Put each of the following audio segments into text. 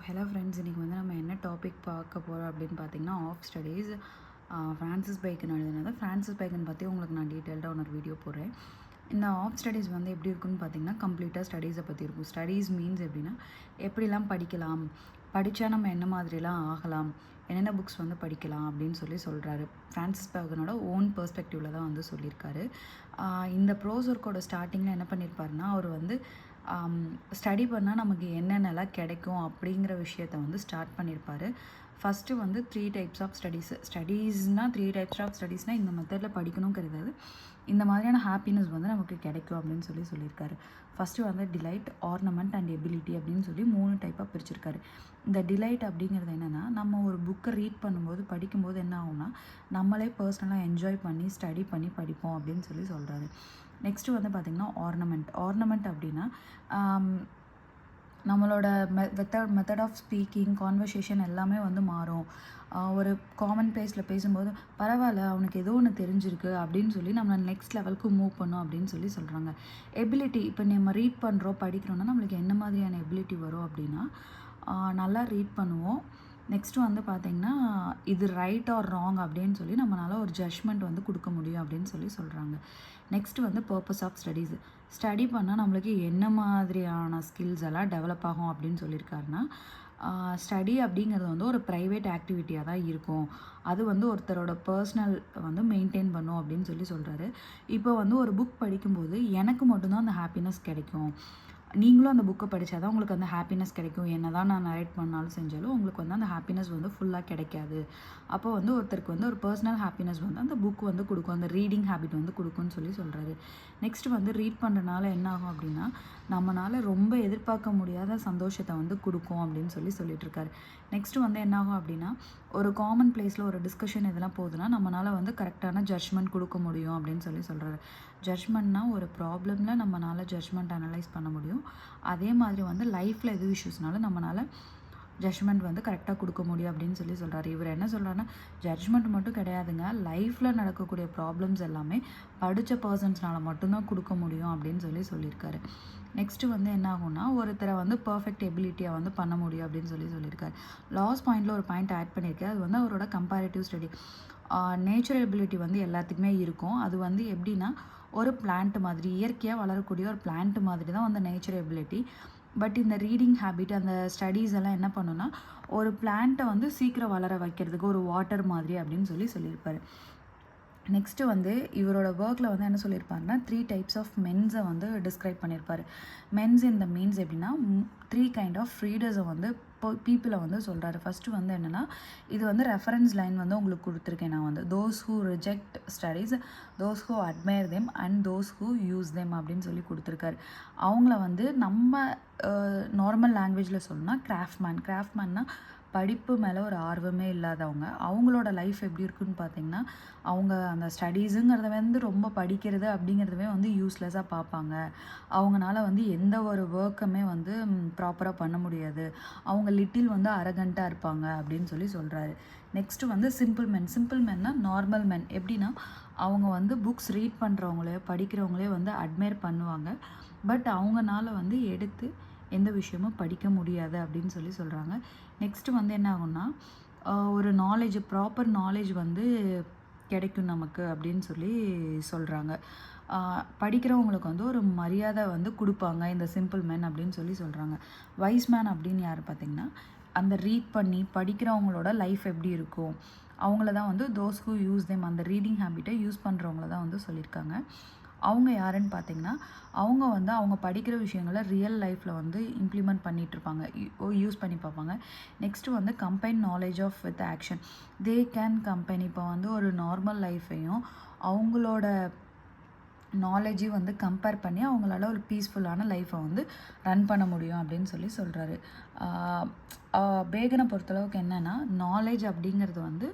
Hello friends, இன்றைக்கி வந்து நம்ம என்ன டாபிக் பார்க்க போகிறோம் அப்படின்னு பார்த்தீங்கன்னா, ஆஃப் ஸ்டடீஸ். ஃப்ரான்சிஸ் பேக்கன் எழுதுனது. ஃப்ரான்சிஸ் பேக்கன் பற்றி உங்களுக்கு நான் டீட்டெயில்டாக ஒரு வீடியோ போடுறேன். இந்த ஆஃப் ஸ்டடீஸ் வந்து எப்படி இருக்குன்னு பார்த்தீங்கன்னா, கம்ப்ளீட்டாக ஸ்டடீஸை பற்றி இருக்கும். ஸ்டடீஸ் மீன்ஸ் எப்படின்னா, எப்படிலாம் படிக்கலாம், படித்தா நம்ம என்ன மாதிரிலாம் ஆகலாம், என்னென்ன புக்ஸ் வந்து படிக்கலாம் அப்படின்னு சொல்கிறாரு. ஃப்ரான்சிஸ் பேக்கனோட ஓன் பெர்ஸ்பெக்டிவில் தான் வந்து சொல்லியிருக்காரு. இந்த ப்ரோஸ் ஒர்க்கோட ஸ்டார்டிங்கில் என்ன பண்ணியிருப்பாருன்னா, அவர் வந்து ஸ்டடி பண்ணால் நமக்கு என்னென்னலாம் கிடைக்கும் அப்படிங்கிற விஷயத்த வந்து ஸ்டார்ட் பண்ணியிருப்பார். ஃபஸ்ட்டு வந்து 3 டைப்ஸ் ஆஃப் ஸ்டடீஸ்னால் 3 டைப்ஸ் ஆஃப் ஸ்டடீஸ்னால் இந்த மெத்தடில் படிக்கணும் கிடையாது, இந்த மாதிரியான ஹாப்பினஸ் வந்து நமக்கு கிடைக்கும் அப்படின்னு சொல்லியிருக்காரு. ஃபஸ்ட்டு வந்து டிலைட், ஆர்னமெண்ட் அண்ட் எபிலிட்டி அப்படின்னு சொல்லி 3 டைப்பாக பிரிச்சிருக்காரு. இந்த டிலைட் அப்படிங்கிறது என்னென்னா, நம்ம ஒரு புக்கை ரீட் பண்ணும்போது படிக்கும்போது என்ன ஆகும்னா, நம்மளே பர்சனலாக என்ஜாய் பண்ணி ஸ்டடி பண்ணி படிப்போம் அப்படின்னு சொல்கிறாரு. நெக்ஸ்ட்டு வந்து பார்த்திங்கன்னா ஆர்னமெண்ட் அப்படின்னா நம்மளோட மெத்தட் ஆஃப் ஸ்பீக்கிங், கான்வர்சேஷன் எல்லாமே வந்து மாறும். ஒரு காமன் பிளேஸில் பேசும்போது பரவாயில்ல, அவனுக்கு ஏதோ ஒன்று தெரிஞ்சிருக்கு அப்படின்னு சொல்லி நம்ம நெக்ஸ்ட் லெவலுக்கு மூவ் பண்ணோம் அப்படின்னு சொல்கிறாங்க. எபிலிட்டி, இப்போ நம்ம ரீட் பண்ணுறோம் படிக்கிறோன்னா நம்மளுக்கு என்ன மாதிரியான எபிலிட்டி வரும் அப்படின்னா, நல்லா ரீட் பண்ணுவோம். நெக்ஸ்ட்டு வந்து பார்த்திங்கன்னா, இது ரைட் ஆர் ராங் அப்படின்னு சொல்லி நம்மளால் ஒரு ஜட்ஜ்மெண்ட் வந்து கொடுக்க முடியும் அப்படின்னு சொல்கிறாங்க. நெக்ஸ்ட்டு வந்து பர்பஸ் ஆஃப் ஸ்டடீஸ். ஸ்டடி பண்ணால் நம்மளுக்கு என்ன மாதிரியான ஸ்கில்ஸ் எல்லாம் டெவலப் ஆகும் அப்படின்னு சொல்லியிருக்காருன்னா, ஸ்டடி அப்படிங்கிறது வந்து ஒரு ப்ரைவேட் ஆக்டிவிட்டியாக தான் இருக்கும். அது வந்து ஒருத்தரோட பர்சனல் வந்து மெயின்டைன் பண்ணும் அப்படின்னு சொல்கிறாரு. இப்போ வந்து ஒரு புக் படிக்கும்போது எனக்கு மட்டும்தான் அந்த ஹாப்பினஸ் கிடைக்கும். நீங்களும் அந்த புக்கை படித்தா தான் உங்களுக்கு அந்த ஹாப்பினஸ் கிடைக்கும். என்ன தான் நான் நரேட் பண்ணாலும் செஞ்சாலும் உங்களுக்கு வந்து அந்த ஹாப்பினஸ் வந்து ஃபுல்லாக கிடைக்காது. அப்போ வந்து ஒருத்தருக்கு வந்து ஒரு பர்சனல் ஹாப்பினஸ் வந்து அந்த புக் வந்து கொடுக்கும், அந்த ரீடிங் ஹேபிட் வந்து கொடுக்கும்னு சொல்கிறாரு. நெக்ஸ்ட்டு வந்து ரீட் பண்ணுறனால என்ன ஆகும் அப்படின்னா, நம்மளால் ரொம்ப எதிர்பார்க்க முடியாத சந்தோஷத்தை வந்து கொடுக்கும் அப்படின்னு சொல்லிட்டுருக்காரு. நெக்ஸ்ட்டு வந்து என்ன ஆகும் அப்படின்னா, ஒரு காமன் பிளேஸில் ஒரு டிஸ்கஷன் இதெல்லாம் போகுதுன்னா நம்மளால் வந்து கரெக்டான ஜட்ஜ்மெண்ட் கொடுக்க முடியும் அப்படின்னு சொல்கிறாரு. ஜட்ஜ்மெண்ட்னா ஒரு ப்ராப்ளமில் நம்மளால் ஜட்ஜ்மெண்ட் அனலைஸ் பண்ண முடியும். அதே மாதிரி வந்து லைஃப்பில் எது இஷ்யூஸ்னாலும் நம்மளால் ஜட்ஜ்மெண்ட் வந்து கரெக்டாக கொடுக்க முடியும் அப்படின்னு சொல்கிறாரு. இவர் என்ன சொல்கிறாருன்னா, ஜட்ஜ்மெண்ட் மட்டும் கிடையாதுங்க, லைஃப்பில் நடக்கக்கூடிய ப்ராப்ளம்ஸ் எல்லாமே படித்த பர்சன்ஸ்னால் மட்டும்தான் கொடுக்க முடியும் அப்படின்னு சொல்லியிருக்காரு. நெக்ஸ்ட்டு வந்து என்ன ஆகும்னா, ஒருத்தரை வந்து பர்ஃபெக்ட் எபிலிட்டியாக வந்து பண்ண முடியும் அப்படின்னு சொல்லியிருக்காரு. லாஸ்ட் பாயிண்டில் ஒரு பாயிண்ட் ஆட் பண்ணியிருக்கேன். அது வந்து அவரோட கம்பேரிட்டிவ் ஸ்டடி. நேச்சுரல் எபிலிட்டி வந்து எல்லாத்துக்குமே இருக்கும். அது வந்து எப்படின்னா, ஒரு பிளான்ட் மாதிரி, இயற்கையாக வளரக்கூடிய ஒரு பிளான்ட் மாதிரி தான் வந்து நேச்சர் எபிலிட்டி. பட் இந்த ரீடிங் ஹேபிட், அந்த ஸ்டடீஸ் எல்லாம் என்ன பண்ணுன்னா, ஒரு பிளான்ட்டை வந்து சீக்கிரம் வளர வைக்கிறதுக்கு ஒரு வாட்டர் மாதிரி அப்படின்னு சொல்லியிருப்பார். நெக்ஸ்ட்டு வந்து இவரோட ஒர்க்கில் வந்து என்ன சொல்லியிருப்பாருன்னா, 3 டைப்ஸ் ஆஃப் மென்ஸை வந்து டிஸ்கிரைப் பண்ணியிருப்பார். மென்ஸ் இந்த மீன்ஸ் எப்படின்னா, 3 கைண்ட் ஆஃப் ரீடர்ஸை வந்து பீப்புளை வந்து சொல்கிறாரு. ஃபஸ்ட்டு வந்து என்னென்னா, இது வந்து ரெஃபரன்ஸ் லைன் வந்து உங்களுக்கு கொடுத்துருக்கேன் நான் வந்து, those who reject studies, those who admire them and those who use them அப்படின்னு கொடுத்துருக்காரு. அவங்கள வந்து நம்ம நார்மல் லாங்குவேஜில் சொல்லணும்னா கிராஃப்ட்மேன்னா படிப்பு மேலே ஒரு ஆர்வமே இல்லாதவங்க. அவங்களோட லைஃப் எப்படி இருக்குன்னு பார்த்தீங்கன்னா, அவங்க அந்த ஸ்டடீஸுங்கிறத வந்து ரொம்ப படிக்கிறது அப்படிங்கிறதுவே வந்து யூஸ்லெஸ்ஸாக பார்ப்பாங்க. அவங்களால வந்து எந்த ஒரு ஒர்க்குமே வந்து ப்ராப்பராக பண்ண முடியாது. அவங்க லிட்டில் வந்து அரகண்ட்டாக இருப்பாங்க அப்படின்னு சொல்கிறாரு. நெக்ஸ்ட்டு வந்து சிம்பிள் மென்னா நார்மல் மென். எப்படின்னா, அவங்க வந்து புக்ஸ் ரீட் பண்ணுறவங்களே படிக்கிறவங்களே வந்து அட்மையர் பண்ணுவாங்க. பட் அவங்கனால வந்து எடுத்து எந்த விஷயமும் படிக்க முடியாது அப்படின்னு சொல்கிறாங்க. நெக்ஸ்ட்டு வந்து என்ன ஆகும்னா, ஒரு ப்ராப்பர் நாலேஜ் வந்து கிடைக்கும் நமக்கு அப்படின்னு சொல்கிறாங்க. படிக்கிறவங்களுக்கு வந்து ஒரு மரியாதை வந்து கொடுப்பாங்க இந்த சிம்பிள் மேன் அப்படின்னு சொல்கிறாங்க. வைஸ் மேன் அப்படின்னு யார் பார்த்திங்கன்னா, அந்த ரீட் பண்ணி படிக்கிறவங்களோட லைஃப் எப்படி இருக்கும், அவங்கள தான் வந்து தோஸ் ஹூ யூஸ் தெம், அந்த ரீடிங் ஹேபிட்டை யூஸ் பண்ணுறவங்கள தான் வந்து சொல்லியிருக்காங்க. அவங்க யாருன்னு பார்த்தீங்கன்னா, அவங்க வந்து அவங்க படிக்கிற விஷயங்களை ரியல் லைஃப்பில் வந்து இம்ப்ளிமெண்ட் பண்ணிகிட்ருப்பாங்க, யூஸ் பண்ணி பார்ப்பாங்க. நெக்ஸ்ட்டு வந்து combine knowledge of with action. They can combine. இப்போ வந்து ஒரு நார்மல் லைஃப்பையும் அவங்களோட நாலேஜையும் வந்து கம்பேர் பண்ணி அவங்களால ஒரு பீஸ்ஃபுல்லான லைஃப்பை வந்து ரன் பண்ண முடியும் அப்படின்னு சொல்கிறாரு. பேகனை பொறுத்தளவுக்கு என்னென்னா, நாலேஜ் அப்படிங்கிறது வந்து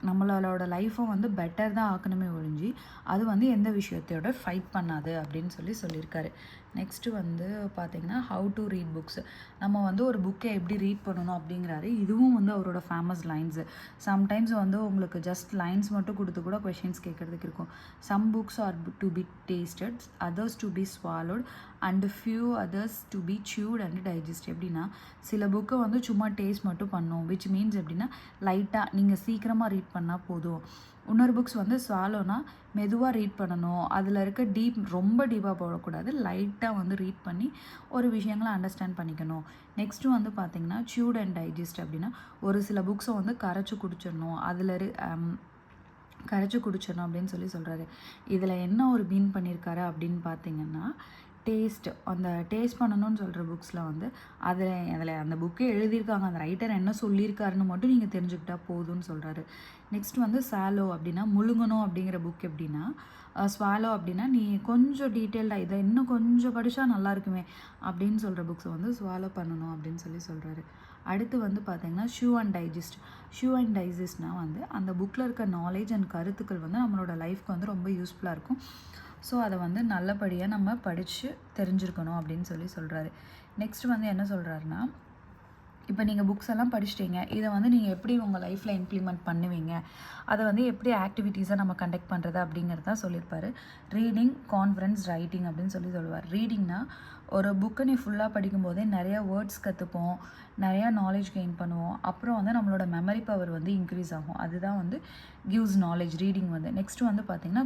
நம்மளோட லைஃப்பை வந்து பெட்டர் தான் ஆக்கணுமே ஒழிஞ்சு அது வந்து எந்த விஷயத்தையோட ஃபைட் பண்ணாது அப்படின்னு சொல்லியிருக்காரு. நெக்ஸ்ட்டு வந்து பார்த்திங்கன்னா ஹவு டு ரீட் புக்ஸ். நம்ம வந்து ஒரு புக்கை எப்படி ரீட் பண்ணணும் அப்படிங்கிறாரு. இதுவும் வந்து அவரோட ஃபேமஸ் லைன்ஸு. சம்டைம்ஸ் வந்து உங்களுக்கு ஜஸ்ட் லைன்ஸ் மட்டும் கொடுத்து கூட கொஷின்ஸ் கேட்குறதுக்கு இருக்கும். Some books are to be tasted, others to be swallowed and few others to be chewed and digest. எப்படின்னா சில புக்கை வந்து சும்மா டேஸ்ட் மட்டும் பண்ணும், விச் மீன்ஸ் எப்படின்னா லைட்டாக நீங்கள் சீக்கிரமாக ரீட் பண்ணால் போதும். இன்னொரு புக்ஸ் வந்து ஸ்வாலோனா மெதுவாக ரீட் பண்ணணும், அதில் இருக்க ரொம்ப டீப்பாக போடக்கூடாது, லைட்டாக வந்து ரீட் பண்ணி ஒரு விஷயங்களை அண்டர்ஸ்டாண்ட் பண்ணிக்கணும். நெக்ஸ்ட்டு வந்து பார்த்திங்கன்னா சியூட் அண்ட் டைஜஸ்ட். அப்படின்னா ஒரு சில புக்ஸை வந்து கரைச்சி குடிச்சிடணும், கரைச்சி குடிச்சிடணும் அப்படின்னு சொல்கிறாரு. இதில் என்ன ஒரு மீன் பண்ணியிருக்காரு அப்படின்னு பார்த்தீங்கன்னா அந்த டேஸ்ட் பண்ணணும்னு சொல்கிற புக்ஸில் வந்து அதில் அந்த புக்கே எழுதியிருக்காங்க, அந்த ரைட்டர் என்ன சொல்லியிருக்காருன்னு மட்டும் நீங்கள் தெரிஞ்சுக்கிட்டால் போதும்னு சொல்கிறாரு. நெக்ஸ்ட் வந்து சாலோ அப்படின்னா முழுங்கணும் அப்படிங்கிற புக். எப்படின்னா ஸ்வாலோ அப்படின்னா நீ கொஞ்சம் டீட்டெயில்டாக இதை இன்னும் கொஞ்சம் படித்தா நல்லா இருக்குமே அப்படின்னு சொல்கிற புக்ஸை வந்து ஸ்வாலோ பண்ணணும் அப்படின்னு சொல்கிறாரு. அடுத்து வந்து பார்த்திங்கன்னா ஷூ அண்ட் டைஜஸ்ட்னால் வந்து அந்த புக்கில் இருக்க நாலேஜ் அண்ட் கருத்துக்கள் வந்து நம்மளோட லைஃப்க்கு வந்து ரொம்ப யூஸ்ஃபுல்லாக இருக்கும். ஸோ அதை வந்து நல்லபடியாக நம்ம படித்து தெரிஞ்சுருக்கணும் அப்படின்னு சொல்கிறாரு. நெக்ஸ்ட் வந்து என்ன சொல்கிறாருன்னா, இப்போ நீங்கள் புக்ஸ் எல்லாம் படிச்சிட்டிங்க, இதை வந்து நீங்கள் எப்படி உங்கள் லைஃப்பில் இம்ப்ளிமெண்ட் பண்ணுவீங்க, அதை வந்து எப்படி ஆக்டிவிட்டீஸாக நம்ம கண்டக்ட் பண்ணுறது அப்படிங்கிறத சொல்லியிருப்பார். ரீடிங், கான்ஃபரன்ஸ், ரைட்டிங் அப்படின்னு சொல்லுவார். ரீடிங்னா ஒரு புக்கை நீ ஃபுல்லாக படிக்கும்போதே நிறையா வேர்ட்ஸ் கற்றுப்போம், நிறையா நாலேஜ் கெயின் பண்ணுவோம். அப்புறம் வந்து நம்மளோட மெமரி பவர் வந்து இன்க்ரீஸ் ஆகும். அதுதான் வந்து கிவ்ஸ் நாலேஜ் ரீடிங் வந்து. நெக்ஸ்ட் வந்து பார்த்திங்கன்னா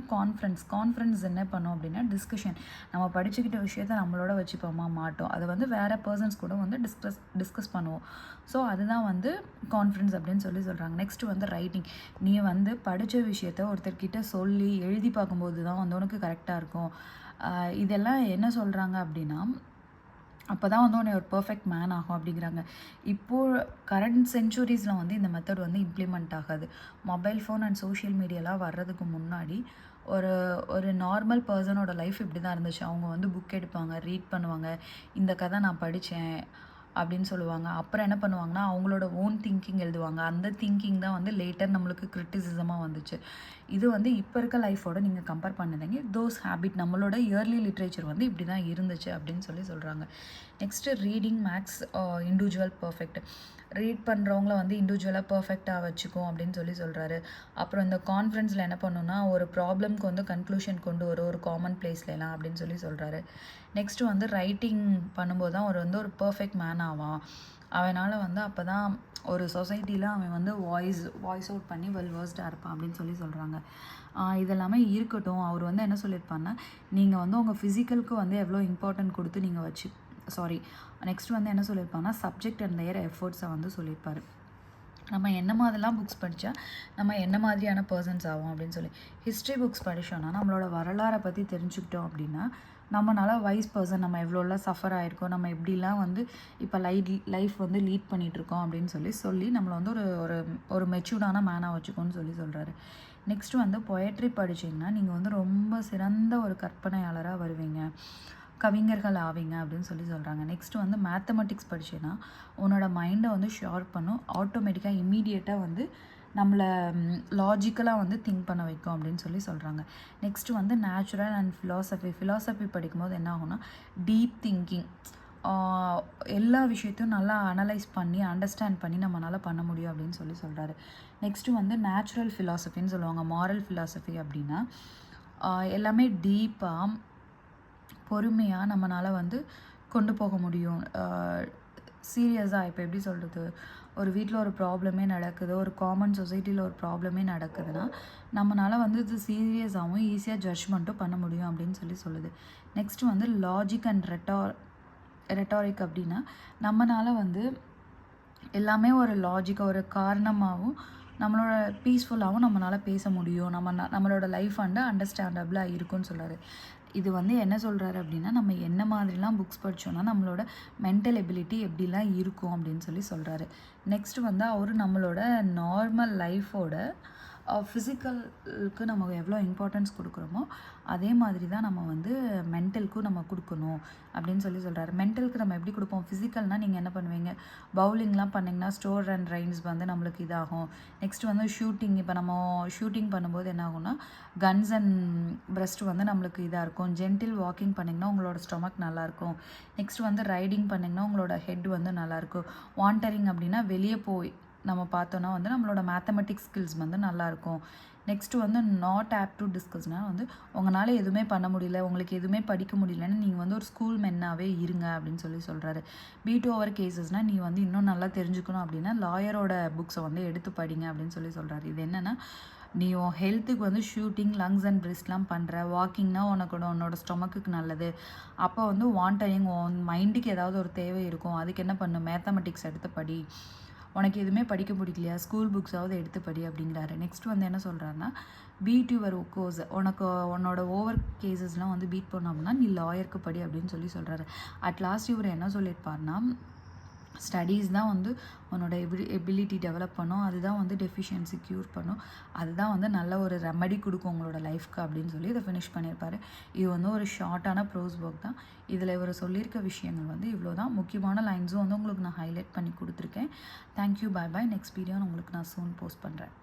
கான்ஃபரன்ஸ் என்ன பண்ணோம் அப்படின்னா டிஸ்கஷன். நம்ம படிச்சுக்கிட்ட விஷயத்தை நம்மளோட வச்சுப்போமா மாட்டோம், அதை வந்து வேறு பர்சன்ஸ் கூட வந்து டிஸ்கஸ் பண்ணுவோம். ஸோ அதுதான் வந்து கான்ஃபரன்ஸ் அப்படின்னு சொல்கிறாங்க. நெக்ஸ்ட் வந்து ரைட்டிங். நீ வந்து படித்த விஷயத்த ஒருத்தர்கிட்ட சொல்லி எழுதி பார்க்கும்போது தான் வந்து உனக்கு கரெக்டாக இருக்கும். இதெல்லாம் என்ன சொல்கிறாங்க அப்படின்னா அப்போ தான் வந்து உன்னை ஒரு பர்ஃபெக்ட் மேன் ஆகும் அப்படிங்கிறாங்க. இப்போது கரண்ட் சென்ச்சுரிஸில் வந்து இந்த மெத்தட் வந்து இம்ப்ளிமெண்ட் ஆகாது. மொபைல் ஃபோன் அண்ட் சோஷியல் மீடியாலாம் வர்றதுக்கு முன்னாடி ஒரு நார்மல் பர்சனோட லைஃப் இப்படி தான் இருந்துச்சு. அவங்க வந்து புக் எடுப்பாங்க, ரீட் பண்ணுவாங்க, இந்த கதை நான் படித்தேன் அப்படின்னு சொல்லுவாங்க. அப்புறம் என்ன பண்ணுவாங்கன்னா அவங்களோட ஓன் திங்கிங் எழுதுவாங்க. அந்த திங்கிங் தான் வந்து லேட்டர் நம்மளுக்கு கிரிட்டிசிசமாக வந்துச்சு. இது வந்து இப்போ இருக்க லைஃபோட நீங்கள் கம்பேர் பண்ணுறீங்க. தோஸ் ஹேபிட் நம்மளோட இயர்லி லிட்ரேச்சர் வந்து இப்படி தான் இருந்துச்சு அப்படின்னு சொல்கிறாங்க. Next reading makes individual perfect. Read பண்ணுறவங்கள வந்து இண்டிவிஜுவலாக பர்ஃபெக்டாக வச்சுக்கும் அப்படின்னு சொல்கிறாரு. அப்புறம் இந்த கான்ஃபரன்ஸில் என்ன பண்ணணும்னா ஒரு ப்ராப்ளம்க்கு வந்து கன்க்ளூஷன் கொண்டு வரும் ஒரு காமன் பிளேஸ்லாம் அப்படின்னு சொல்கிறாரு. நெக்ஸ்ட்டு வந்து ரைட்டிங் பண்ணும்போது தான் ஒரு பர்ஃபெக்ட் மேன் ஆவான். அவனால் வந்து அப்போ தான் ஒரு சொசைட்டியில் அவன் வந்து வாய்ஸ் அவுட் பண்ணி வெல் வேர்ஸ்டாக இருப்பான் அப்படின்னு சொல்கிறாங்க. இதெல்லாமே இருக்கட்டும். அவர் வந்து என்ன சொல்லியிருப்பாருன்னா, நீங்கள் வந்து உங்கள் ஃபிசிக்கலுக்கு வந்து எவ்வளோ இம்பார்ட்டன்ட் கொடுத்து நீங்கள் நெக்ஸ்ட் வந்து என்ன சொல்லியிருப்பாங்கன்னா சப்ஜெக்ட் அண்ட் தேர் எஃபர்ட்ஸை வந்து சொல்லியிருப்பார். நம்ம என்ன மாதிரிலாம் புக்ஸ் படித்தா நம்ம என்ன மாதிரியான பர்சன்ஸ் ஆகும் அப்படின்னு ஹிஸ்ட்ரி புக்ஸ் படித்தோன்னா நம்மளோட வரலாறை பற்றி தெரிஞ்சுக்கிட்டோம் அப்படின்னா நம்மளால் வைஸ் பர்சன் நம்ம எவ்வளோலாம் சஃபர் ஆகிருக்கோம், நம்ம எப்படிலாம் வந்து இப்போ லைஃப் வந்து லீட் பண்ணிகிட்ருக்கோம் அப்படின்னு சொல்லி நம்மளை வந்து ஒரு மெச்சூர்டான மேனாக வச்சுக்கோன்னு சொல்கிறாரு. நெக்ஸ்ட் வந்து பொயட்ரி படிச்சிங்கன்னா நீங்கள் வந்து ரொம்ப சிறந்த ஒரு கற்பனையாளராக வருவீங்க, கவிஞர்கள் ஆவீங்க அப்படின்னு சொல்கிறாங்க. நெக்ஸ்ட் வந்து மேத்தமெட்டிக்ஸ் படிச்சேன்னா உன்னோட மைண்டை வந்து ஷார்ப் பண்ணும், ஆட்டோமேட்டிக்காக இம்மீடியட்டாக வந்து நம்மளை லாஜிக்கலாக வந்து திங்க் பண்ண வைக்கும் அப்படின்னு சொல்கிறாங்க. நெக்ஸ்ட்டு வந்து நேச்சுரல் அண்ட் ஃபிலாசபி படிக்கும்போது என்ன ஆகும்னா டீப் திங்கிங், எல்லா விஷயத்தையும் நல்லா அனலைஸ் பண்ணி அண்டர்ஸ்டாண்ட் பண்ணி நம்மளால் பண்ண முடியும் அப்படின்னு சொல்கிறாரு. நெக்ஸ்ட்டு வந்து நேச்சுரல் ஃபிலாசபின்னு சொல்லுவாங்க. மாரல் ஃபிலாசபி அப்படின்னா எல்லாமே டீப்பாக பொறுமையாக நம்மளால் வந்து கொண்டு போக முடியும். சீரியஸாக இப்போ எப்படி சொல்கிறது, ஒரு வீட்டில் ஒரு ப்ராப்ளமே நடக்குது, ஒரு காமன் சொசைட்டியில் ஒரு ப்ராப்ளமே நடக்குதுன்னா நம்மளால் வந்து இது சீரியஸாகவும் ஈஸியாக ஜட்ஜ்மெண்ட்டும் பண்ண முடியும் அப்படின்னு சொல்லுது. நெக்ஸ்ட்டு வந்து லாஜிக் அண்ட் ரெட்டாரிக் அப்படின்னா நம்மளால் வந்து எல்லாமே ஒரு லாஜிக்காக ஒரு காரணமாகவும் நம்மளோட பீஸ்ஃபுல்லாகவும் நம்மளால் பேச முடியும், நம்மளோட லைஃப் வந்து அண்டர்ஸ்டாண்டபிளாக இருக்கும்னு சொல்கிறாரு. இது வந்து என்ன சொல்கிறாரு அப்படின்னா நம்ம என்ன மாதிரிலாம் புக்ஸ் படித்தோன்னா நம்மளோட மென்டல் எபிலிட்டி எப்படிலாம் இருக்கும் அப்படின்னு சொல்கிறாரு. நெக்ஸ்ட் வந்து அவர் நம்மளோட நார்மல் லைஃபோட ஃபிசிக்கலுக்கு நம்ம எவ்வளோ இம்பார்ட்டன்ஸ் கொடுக்குறோமோ அதே மாதிரி தான் நம்ம வந்து மென்டலுக்கும் நம்ம கொடுக்கணும் அப்படின்னு சொல்கிறாரு. மென்டலுக்கு நம்ம எப்படி கொடுப்போம்? ஃபிசிக்கல்னால் நீங்கள் என்ன பண்ணுவீங்க, பவுலிங்லாம் பண்ணிங்கன்னா ஸ்டோர் அண்ட் ரைன்ஸ் வந்து நம்மளுக்கு இதாகும். நெக்ஸ்ட் வந்து ஷூட்டிங், இப்போ நம்ம ஷூட்டிங் பண்ணும்போது என்ன ஆகும்னா கன்ஸ் அண்ட் பிரஸ்ட் வந்து நம்மளுக்கு இதாக இருக்கும். ஜென்டில் வாக்கிங் பண்ணிங்கன்னா உங்களோட ஸ்டொமக் நல்லாயிருக்கும். நெக்ஸ்ட் வந்து ரைடிங் பண்ணிங்கன்னா உங்களோட ஹெட் வந்து நல்லாயிருக்கும். வாண்டரிங் அப்படின்னா வெளியே போய் நம்ம பார்த்தோன்னா வந்து நம்மளோட மேத்தமெட்டிக்ஸ் ஸ்கில்ஸ் வந்து நல்லாயிருக்கும். நெக்ஸ்ட்டு வந்து நாட் ஆப் டு டிஸ்கஸ்னால் வந்து உங்களால் எதுவுமே பண்ண முடியல, உங்களுக்கு எதுவுமே படிக்க முடியலன்னு நீங்கள் வந்து ஒரு ஸ்கூல் மென்னாகவே இருங்க அப்படின்னு சொல்கிறாரு. பீட் ஓவர் கேசஸ்னால் நீ வந்து இன்னும் நல்லா தெரிஞ்சுக்கணும் அப்படின்னா லாயரோட புக்ஸை வந்து எடுத்து படிங்க அப்படின்னு சொல்கிறாரு. இது என்னென்னா, நீ உன் ஹெல்த்துக்கு வந்து ஷூட்டிங், லங்ஸ் அண்ட் பிரெஸ்ட்லாம் பண்ணுற, வாக்கிங்னா உன்னோட ஸ்டொமக்குக்கு நல்லது. அப்போ வந்து வாண்டரிங், உன் மைண்டுக்கு ஏதாவது ஒரு தேவை இருக்கும், அதுக்கு என்ன பண்ணு, மேத்தமெட்டிக்ஸ் எடுத்து படி. உனக்கு எதுவுமே படிக்க பிடிக்கலையா, ஸ்கூல் புக்ஸாவது எடுத்து படி அப்படிங்கிறாரு. நெக்ஸ்ட் வந்து என்ன சொல்கிறாருன்னா, பீட் யுவர் கோர்ஸ், உன்னோட ஓவர் கேசஸ்லாம் வந்து பீட் பண்ணோம்னா நீ லாயருக்கு படி அப்படின்னு சொல்கிறாரு. அட் லாஸ்ட் இவர் என்ன சொல்லியிருப்பார்னா, ஸ்டடீஸ் தான் வந்து உன்னோட எபிலிட்டி டெவலப் பண்ணும், அதுதான் வந்து டெஃபிஷியன்சி க்யூர் பண்ணும், அதுதான் வந்து நல்ல ஒரு ரெமடி கொடுக்கும் உங்களோட லைஃப்க்கு அப்படின்னு சொல்லி இதை ஃபினிஷ் பண்ணியிருப்பார். இது வந்து ஒரு ஷார்ட்டான ப்ரோஸ் ஒர்க் தான். இதில் இவர் சொல்லியிருக்க விஷயங்கள் வந்து இவ்வளோ தான். முக்கியமான லைன்ஸும் வந்து உங்களுக்கு நான் ஹைலைட் பண்ணி கொடுத்துருக்கேன். Thank you, bye bye. Next video உங்களுக்கு நான் சூன் போஸ்ட் பண்ணுறேன்.